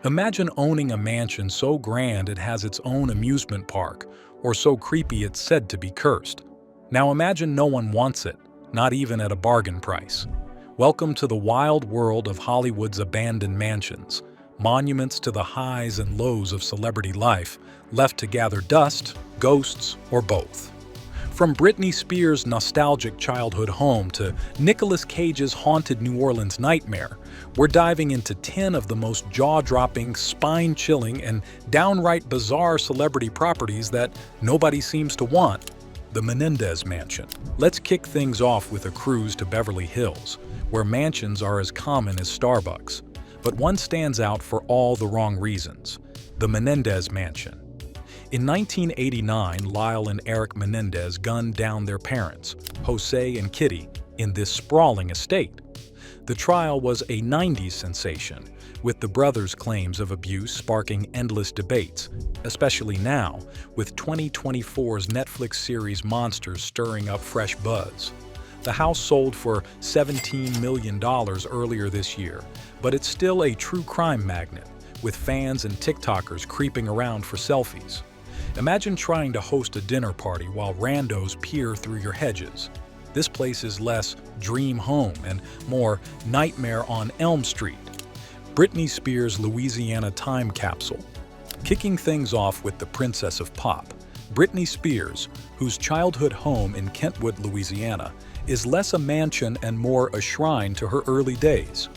Imagine owning a mansion so grand it has its own amusement park, or so creepy it's said to be cursed. Now imagine no one wants it, not even at a bargain price. Welcome to the wild world of Hollywood's abandoned mansions, monuments to the highs and lows of celebrity life, left to gather dust, ghosts, or both. From Britney Spears' nostalgic childhood home to Nicolas Cage's haunted New Orleans nightmare, we're diving into 10 of the most jaw-dropping, spine-chilling, and downright bizarre celebrity properties that nobody seems to want. The Menendez Mansion. Let's kick things off with a cruise to Beverly Hills, where mansions are as common as Starbucks. But one stands out for all the wrong reasons: the Menendez Mansion. In 1989, Lyle and Eric Menendez gunned down their parents, Jose and Kitty, in this sprawling estate. The trial was a 90s sensation, with the brothers' claims of abuse sparking endless debates, especially now, with 2024's Netflix series Monsters stirring up fresh buzz. The house sold for $17 million earlier this year, but it's still a true crime magnet, with fans and TikTokers creeping around for selfies. Imagine trying to host a dinner party while randos peer through your hedges. This place is less dream home and more Nightmare on Elm Street. Britney Spears' Louisiana time capsule. Kicking things off with the Princess of Pop, Britney Spears, whose childhood home in Kentwood, Louisiana, is less a mansion and more a shrine to her early days.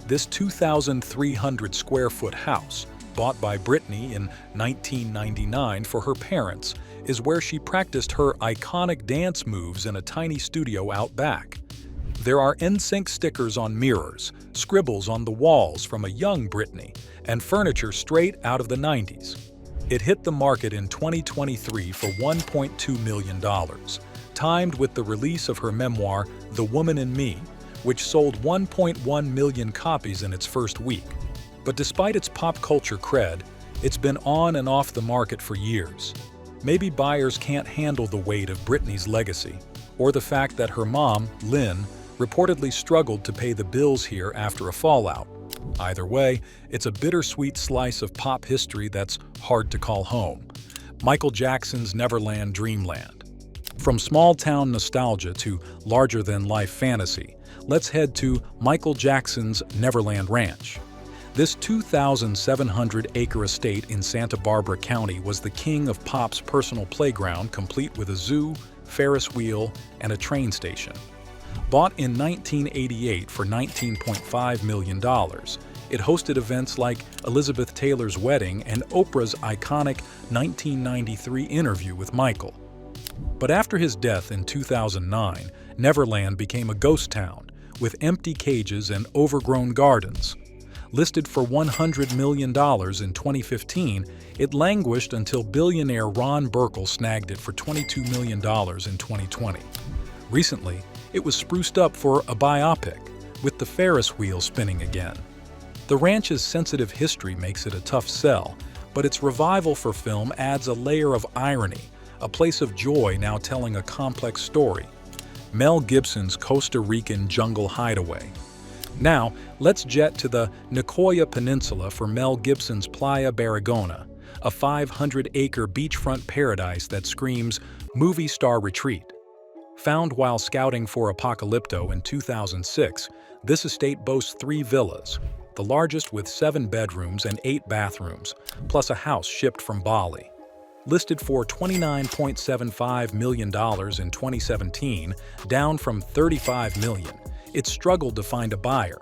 This 2,300-square-foot house, bought by Britney in 1999 for her parents, is where she practiced her iconic dance moves in a tiny studio out back. There are NSYNC stickers on mirrors, scribbles on the walls from a young Britney, and furniture straight out of the 90s. It hit the market in 2023 for $1.2 million, timed with the release of her memoir, The Woman in Me, which sold 1.1 million copies in its first week. But despite its pop culture cred, it's been on and off the market for years. Maybe buyers can't handle the weight of Britney's legacy, or the fact that her mom, Lynn, reportedly struggled to pay the bills here after a fallout. Either way, it's a bittersweet slice of pop history that's hard to call home. Michael Jackson's Neverland Dreamland. From small-town nostalgia to larger-than-life fantasy, let's head to Michael Jackson's Neverland Ranch. This 2,700-acre estate in Santa Barbara County was the king of pop's personal playground, complete with a zoo, Ferris wheel, and a train station. Bought in 1988 for $19.5 million, it hosted events like Elizabeth Taylor's wedding and Oprah's iconic 1993 interview with Michael. But after his death in 2009, Neverland became a ghost town, with empty cages and overgrown gardens. Listed for $100 million in 2015, it languished until billionaire Ron Burkle snagged it for $22 million in 2020. Recently, it was spruced up for a biopic, with the Ferris wheel spinning again. The ranch's sensitive history makes it a tough sell, but its revival for film adds a layer of irony, a place of joy now telling a complex story. Mel Gibson's Costa Rican jungle hideaway. Now, let's jet to the Nicoya Peninsula for Mel Gibson's Playa Barragona, a 500-acre beachfront paradise that screams movie star retreat. Found while scouting for Apocalypto in 2006, this estate boasts 3 villas, the largest with 7 bedrooms and 8 bathrooms, plus a house shipped from Bali. Listed for $29.75 million in 2017, down from $35 million. It struggled to find a buyer.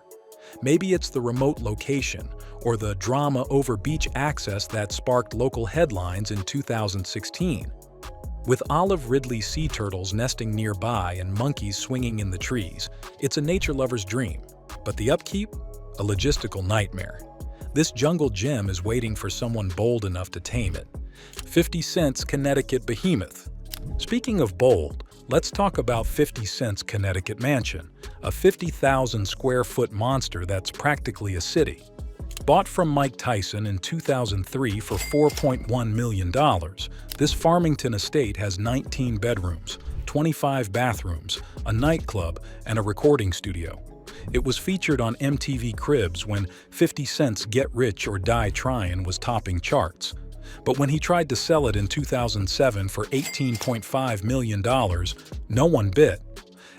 Maybe it's the remote location or the drama over beach access that sparked local headlines in 2016. With olive ridley sea turtles nesting nearby and monkeys swinging in the trees, it's a nature lover's dream. But the upkeep? A logistical nightmare. This jungle gem is waiting for someone bold enough to tame it. 50 Cent's Connecticut behemoth. Speaking of bold, let's talk about 50 Cent's Connecticut Mansion, a 50,000-square-foot monster that's practically a city. Bought from Mike Tyson in 2003 for $4.1 million, this Farmington estate has 19 bedrooms, 25 bathrooms, a nightclub, and a recording studio. It was featured on MTV Cribs when 50 Cent's Get Rich or Die Tryin' was topping charts. But when he tried to sell it in 2007 for $18.5 million, no one bid.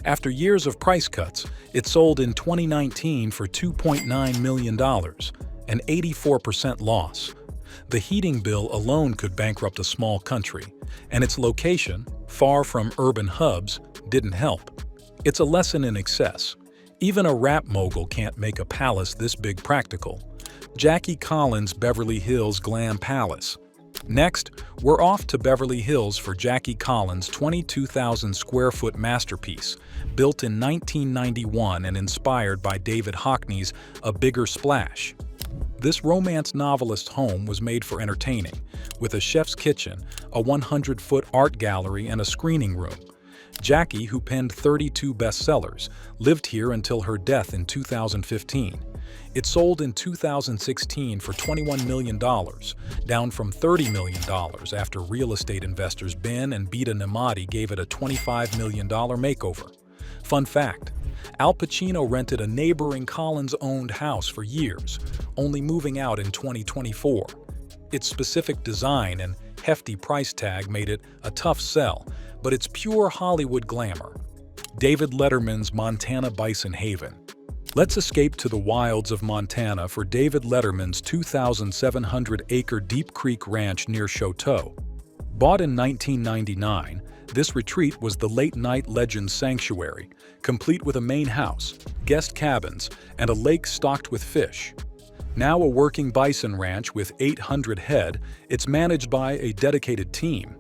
After years of price cuts, it sold in 2019 for $2.9 million, an 84% loss. The heating bill alone could bankrupt a small country, and its location, far from urban hubs, didn't help. It's a lesson in excess. Even a rap mogul can't make a palace this big practical. Jackie Collins Beverly Hills Glam Palace. Next, we're off to Beverly Hills for Jackie Collins' 22,000 square foot masterpiece, built in 1991 and inspired by David Hockney's A Bigger Splash. This romance novelist's home was made for entertaining, with a chef's kitchen, a 100-foot art gallery, and a screening room. Jackie, who penned 32 bestsellers, lived here until her death in 2015. It sold in 2016 for $21 million, down from $30 million after real estate investors Ben and Bita Nemati gave it a $25 million makeover. Fun fact, Al Pacino rented a neighboring Collins-owned house for years, only moving out in 2024. Its specific design and hefty price tag made it a tough sell, but it's pure Hollywood glamour. David Letterman's Montana Bison Haven. Let's escape to the wilds of Montana for David Letterman's 2,700-acre Deep Creek Ranch near Choteau. Bought in 1999, this retreat was the late-night legend's sanctuary, complete with a main house, guest cabins, and a lake stocked with fish. Now a working bison ranch with 800 head, it's managed by a dedicated team.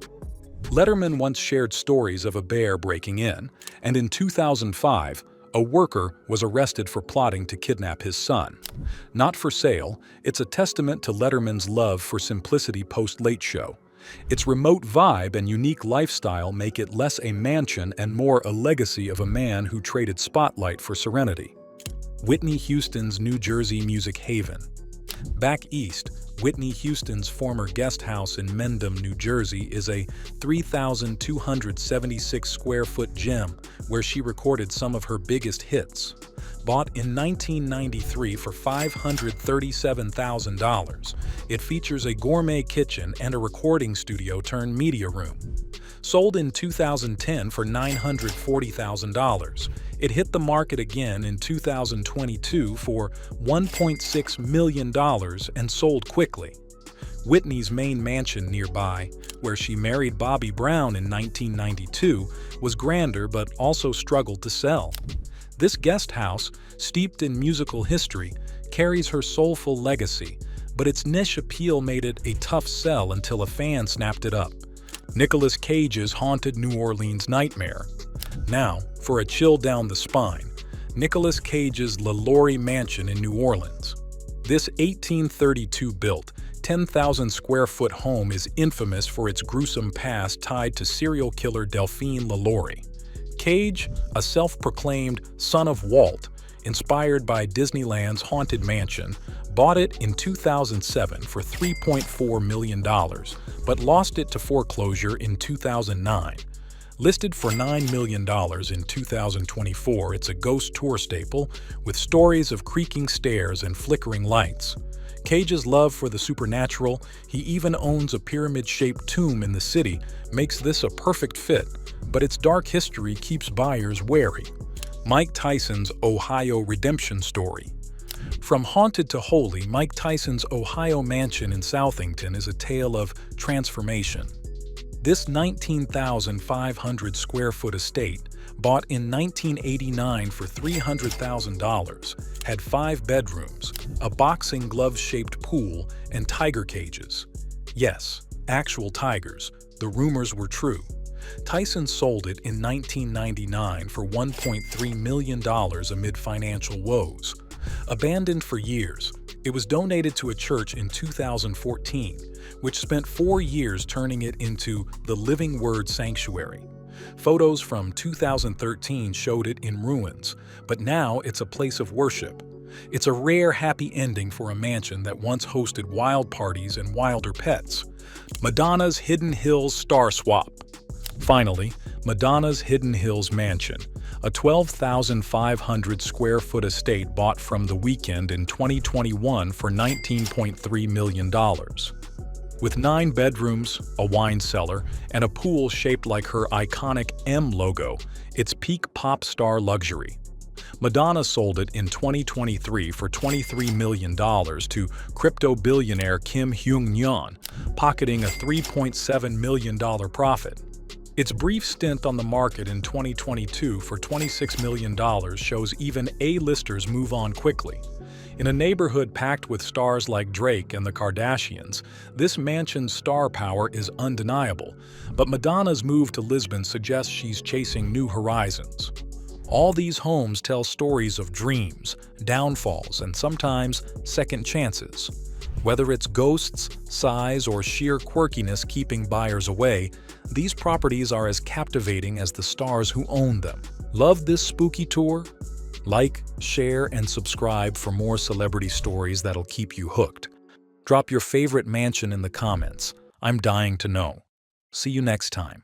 Letterman once shared stories of a bear breaking in, and in 2005, a worker was arrested for plotting to kidnap his son. Not for sale, it's a testament to Letterman's love for simplicity post-Late Show. Its remote vibe and unique lifestyle make it less a mansion and more a legacy of a man who traded spotlight for serenity. Whitney Houston's New Jersey Music Haven. Back east, Whitney Houston's former guest house in Mendham, New Jersey is a 3,276 square foot gem where she recorded some of her biggest hits. Bought in 1993 for $537,000, it features a gourmet kitchen and a recording studio turned media room. Sold in 2010 for $940,000, it hit the market again in 2022 for $1.6 million and sold quickly. Whitney's main mansion nearby, where she married Bobby Brown in 1992, was grander but also struggled to sell. This guest house, steeped in musical history, carries her soulful legacy, but its niche appeal made it a tough sell until a fan snapped it up. Nicolas Cage's haunted New Orleans nightmare. Now, for a chill down the spine, Nicolas Cage's LaLaurie Mansion in New Orleans. This 1832-built, 10,000 square foot home is infamous for its gruesome past tied to serial killer Delphine LaLaurie. Cage, a self-proclaimed son of Walt, inspired by Disneyland's Haunted Mansion, bought it in 2007 for $3.4 million, but lost it to foreclosure in 2009. Listed for $9 million in 2024, it's a ghost tour staple with stories of creaking stairs and flickering lights. Cage's love for the supernatural, he even owns a pyramid-shaped tomb in the city, makes this a perfect fit, but its dark history keeps buyers wary. Mike Tyson's Ohio Redemption Story. From haunted to holy, Mike Tyson's Ohio mansion in Southington is a tale of transformation. This 19,500 square foot estate, bought in 1989 for $300,000, had 5 bedrooms, a boxing glove-shaped pool, and tiger cages. Yes, actual tigers. The rumors were true. Tyson sold it in 1999 for $1.3 million amid financial woes. Abandoned for years, it was donated to a church in 2014, which spent 4 years turning it into the Living Word Sanctuary. Photos from 2013 showed it in ruins, but now it's a place of worship. It's a rare happy ending for a mansion that once hosted wild parties and wilder pets. Madonna's Hidden Hills Star Swap. Finally, Madonna's Hidden Hills Mansion, a 12,500 square foot estate bought from The Weeknd in 2021 for $19.3 million. With 9 bedrooms, a wine cellar, and a pool shaped like her iconic M logo, it's peak pop star luxury. Madonna sold it in 2023 for $23 million to crypto billionaire Kim Hyung-yeon, pocketing a $3.7 million profit. Its brief stint on the market in 2022 for $26 million shows even A-listers move on quickly. In a neighborhood packed with stars like Drake and the Kardashians, this mansion's star power is undeniable, but Madonna's move to Lisbon suggests she's chasing new horizons. All these homes tell stories of dreams, downfalls, and sometimes second chances. Whether it's ghosts, size, or sheer quirkiness keeping buyers away, these properties are as captivating as the stars who own them. Love this spooky tour? Like, share, and subscribe for more celebrity stories that'll keep you hooked. Drop your favorite mansion in the comments. I'm dying to know. See you next time.